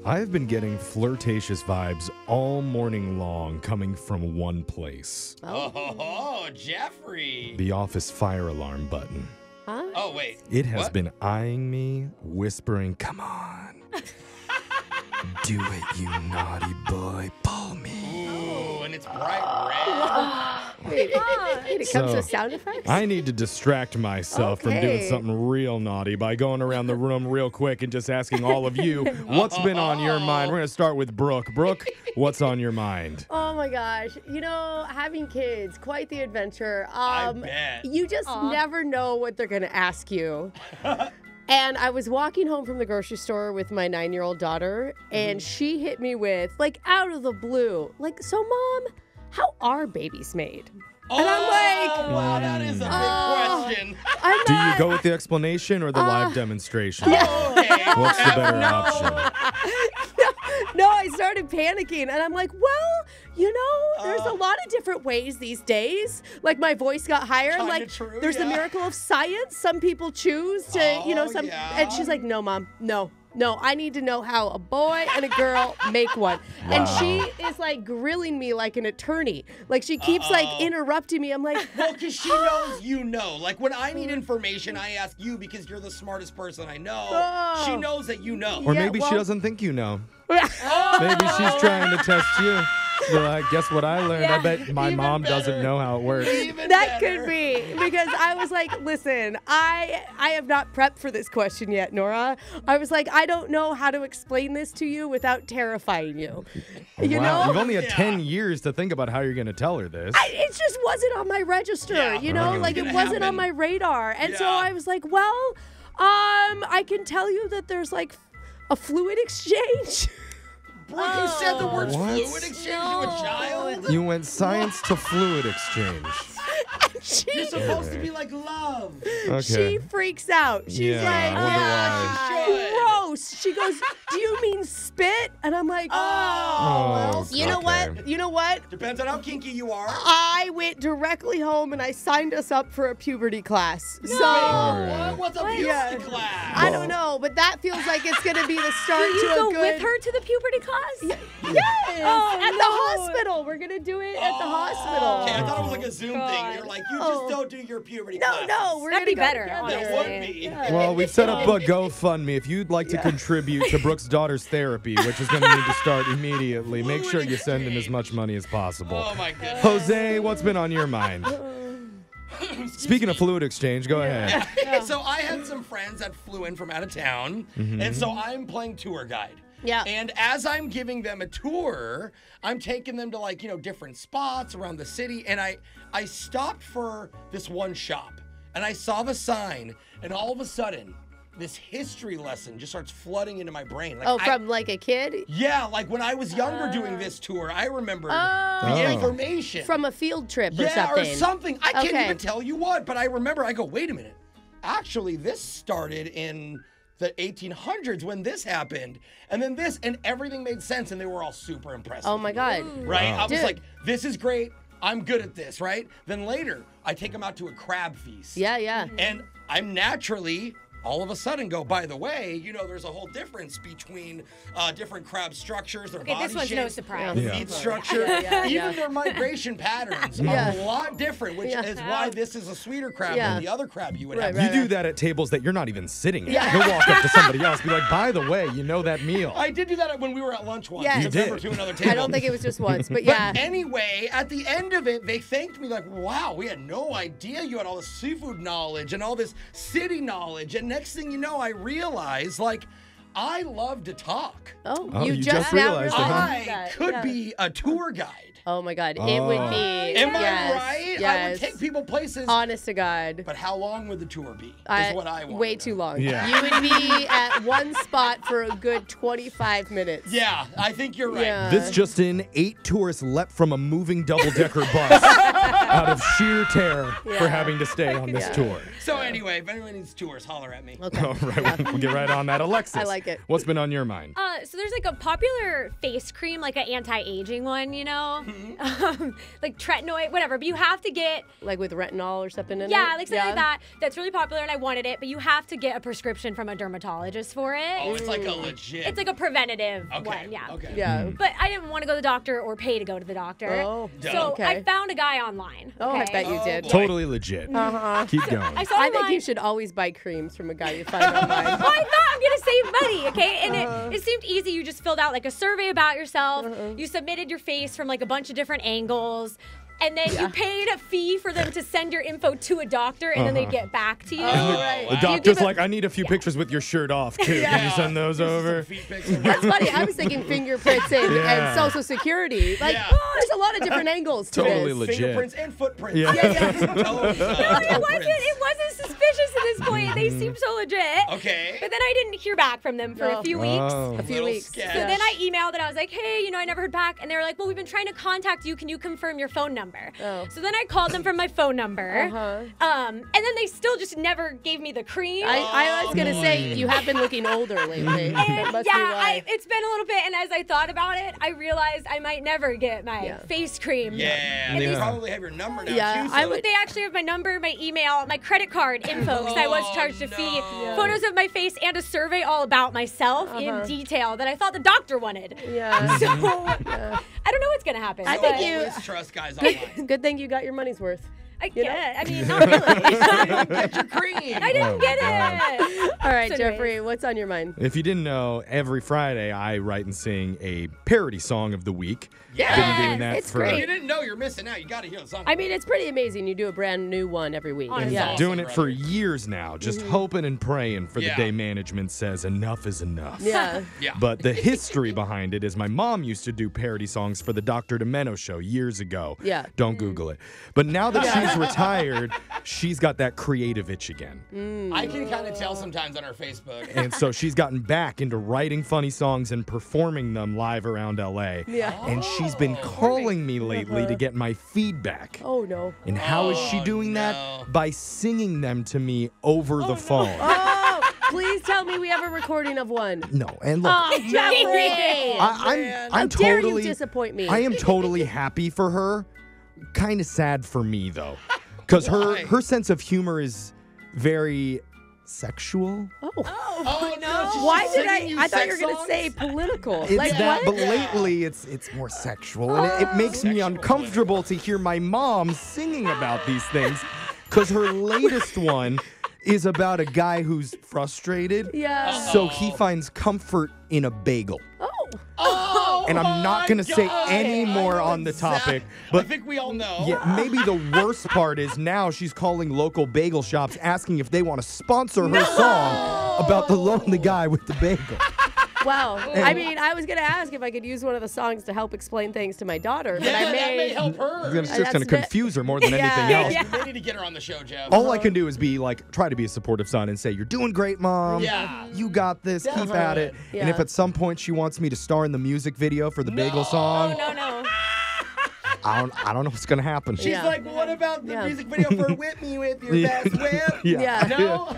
I've been getting flirtatious vibes all morning long coming from one place. Oh, Jeffrey. The office fire alarm button. Huh? Oh, wait. It has What? been eyeing me, whispering, "Come on. Do it, you naughty boy. Pull me." Ooh, and it's bright red. Wait, it comes So, with sound effects? I need to distract myself from doing Okay. something real naughty by going around the room real quick and just asking all of you, what's been on your mind? We're going to start with Brooke. Brooke, what's on your mind? Oh my gosh. You know, having kids, quite the adventure. I bet. You just never know what they're going to ask you. And I was walking home from the grocery store with my 9-year-old daughter, and she hit me with, like, out of the blue, like, "So, Mom, how are babies made?" And I'm like, wow, that is a big question. I'm Do you not- go with the explanation or the live demonstration? Okay. What's the better option? No, I started panicking, and I'm like, well, you know, there's a lot of different ways these days. Like, my voice got higher. I'm Kinda like, true, there's the yeah. miracle of science. Some people choose to, some. yeah. And she's like, no, Mom, no. I need to know how a boy and a girl make one. And she is like grilling me like an attorney. Like, she keeps like interrupting me. I'm like, Well, because she knows you know. Like, when I need information, I ask you because you're the smartest person I know. She knows that you know. Or Yeah, maybe well- she doesn't think you know. Maybe she's trying to test you. Well, I guess what I learned, I bet my Even mom better. doesn't know how it works. Even that better. could be because I was like, listen, I have not prepped for this question yet, Nora. I was like, I don't know how to explain this to you without terrifying you. You Wow, know? you've only had Yeah. 10 years to think about how you're going to tell her this. It just wasn't on my register, Yeah, you know? right. Like, it It's wasn't gonna on my happen. radar. And so Yeah. I was like, well, I can tell you that there's like a fluid exchange. Brooke, you said the words What? fluid exchange to a child? You went science to fluid exchange. You're supposed to be like love. Okay. She freaks out. She's Yeah, like, I wonder why. gross. She goes, do you mean spit? And I'm like, Oh, you know okay. what? You know what? Depends on how kinky you are. I went directly home and I signed us up for a puberty class. So Alright. What's a beauty Yeah. class? I don't know, but that feels like it's gonna be the start Do you to go a good. with her to the puberty class? Yes, Oh, at the no. hospital. We're gonna do it at the hospital. Okay, I thought it was like a Zoom thing. God. You're like, you just don't do your puberty No, classes. no, we're That'd gonna be go better, together. That would honestly. be. Well, we've set up a GoFundMe. If you'd like to contribute to Brooke's daughter's therapy, which is going to need to start immediately, make sure you send in as much money as possible. Oh my goodness. Jose, what's been on your mind? Speaking of fluid exchange, go ahead. So I had some friends that flew in from out of town, and so I'm playing tour guide. Yeah. And as I'm giving them a tour, I'm taking them to like, different spots around the city, and I stopped for this one shop, and I saw the sign, and all of a sudden, this history lesson just starts flooding into my brain. Like, Oh, from like a kid? yeah, like when I was younger doing this tour, I remembered Oh. the Oh. information. From a field trip or Yeah, something. or something. I can't Okay. even tell you what, but I remember, I go, wait a minute. Actually, this started in the 1800s when this happened. And then this, and everything made sense, and they were all super impressed. Oh with my me, God. Right? Wow. I was Dude. like, this is great. I'm good at this, right? Then later, I take them out to a crab feast. Yeah, yeah. And I'm naturally, all of a sudden, go, by the way, there's a whole difference between different crab structures, their Okay, body this one's no shapes, surprise. the Yeah. meat structure, Yeah. even their migration patterns Yeah. are a lot different, which Yeah. is why this is a sweeter crab Yeah. than the other crab you would Right, have. You do that at tables that you're not even sitting at. Yeah. You'll walk up to somebody else, be like, by the way, you know that meal. I did do that when we were at lunch once. Yes. I You took them did. to another table. I don't think it was just once, but yeah. But anyway, at the end of it, they thanked me like, wow, we had no idea you had all this seafood knowledge and all this city knowledge. And next thing you know, I realized, like, I love to talk. Oh, you just now realized it, huh? realized I that. could Yeah. be a tour guide. Oh my God, it would be. Am yes, I right? I would Yes. take people places. Honest to God. But how long would the tour be? Is what I want. Way too long. Yeah. You would be at one spot for a good 25 minutes. Yeah, I think you're right. Yeah. This just in, 8 tourists leapt from a moving double-decker bus out of sheer terror for Yeah. having to stay on this Yeah. tour. So anyway, if anyone needs tours, holler at me. Okay. All right, we'll get right on that. Alexis, I like it. what's been on your mind? So there's like a popular face cream, like an anti-aging one, you know, like tretinoid, whatever. But you have to get Like with retinol or something in it? like something like that. That's really popular, and I wanted it. But you have to get a prescription from a dermatologist for it. Oh, it's like a legit. It's like a preventative okay. one, yeah. Okay. Yeah. But I didn't want to go to the doctor or pay to go to the doctor. Oh. So Okay. I found a guy online. Oh, I okay? bet you did. boy. Totally legit. Keep going. I saw I online. think you should always buy creams from a guy you find online. Well, I thought I'm gonna save money, okay? And it seemed easy. You just filled out like a survey about yourself. You submitted your face from like a bunch of different angles. And then you paid a fee for them to send your info to a doctor, and then they get back to you. right. The You doctor's give it- like, I need a few pictures with your shirt off, too. Can you send those over? Feet pics. That's funny. I was thinking fingerprints and social security. Like, Yeah. there's a lot of different angles to Totally this. legit. Fingerprints and footprints. Yeah. Totally, No, it wasn't suspicious at this point. They seemed so legit. Okay. But then I didn't hear back from them for No. a few weeks. Oh. A few Little weeks. sketch. So then I emailed and I was like, hey, you know, I never heard back. And they were like, well, we've been trying to contact you. Can you confirm your phone number? Oh. So then I called them from my phone number. And then they still just never gave me the cream. I was going to say, you have been looking older lately. That must be why. It's been a little bit. And as I thought about it, I realized I might never get my face cream. Yeah. They probably have your number now, Yeah, too. So I would- They actually have my number, my email, my credit card info, because I was charged a fee, no. photos of my face, and a survey all about myself in detail that I thought the doctor wanted. Yeah. So I don't know what's gonna happen. I but think you- always trust guys online. Good thing you got your money's worth. I you get know? it. I mean, not really. Get your cream. I didn't get it. All right, So Jeffrey, what's on your mind? If you didn't know, every Friday I write and sing a parody song of the week. Yeah. Been doing that It's for If great. you didn't know, you're missing out. You got to hear the song. I mean, it's pretty amazing. You do a brand new one every week. Honestly. Yeah. Awesome, doing it for brother. years now, just hoping and praying for the Yeah. day management says enough is enough. Yeah. Yeah. But the history behind it is my mom used to do parody songs for the Dr. Demeno show years ago. Yeah. Don't Google it. But now that she's retired, she's got that creative itch again. I can kind of tell sometimes on our Facebook. And so she's gotten back into writing funny songs and performing them live around LA. Yeah. And she's been calling me lately to get my feedback. Oh, no. And how is she doing that? By singing them to me over the phone. Oh, please tell me we have a recording of one. No, and look, Oh, Jeffrey. I'm How dare you totally disappoint me? I am totally happy for her. Kind of sad for me though, because Why? her sense of humor is very sexual. Oh. Oh, no. she's Why just did singing you I thought you were sex going to songs? say political. It's like that, what? but lately it's more sexual, and it makes me Sexual uncomfortable to hear my mom singing about these things, because her latest one is about a guy who's frustrated. Yeah. So he finds comfort in a bagel. Oh. Oh, And I'm not going to say God. any I more know on the topic, I but think we all know. yeah, maybe the worst part is now she's calling local bagel shops asking if they want to sponsor her song about the lonely guy with the bagel. Wow. I mean, I was going to ask if I could use one of the songs to help explain things to my daughter, but Yeah, I that may help her. It's just going to That's confuse her more than Yeah. anything else. They need to get her on the show, Jeff. All I can do is be like, try to be a supportive son and say, you're doing great, Mom. Yeah. You got this. Keep Definitely. at it. And if Yeah. at some point she wants me to star in the music video for the bagel song, No. I don't know what's going to happen. She's Yeah. like, well, what about the Yeah. music video for Whip Me With Your Yeah. Best Whip? Yeah. No?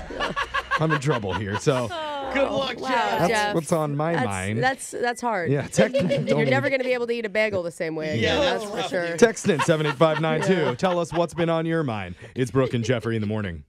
I'm in trouble here. So Good luck, Wow, Jeff. that's Jeff. what's on my mind. That's hard. Yeah, You're never going to be able to eat a bagel the same way Yeah, again. that's That's for rough, sure. dude. Text in 78592. Tell us what's been on your mind. It's Brooke and Jeffrey in the morning.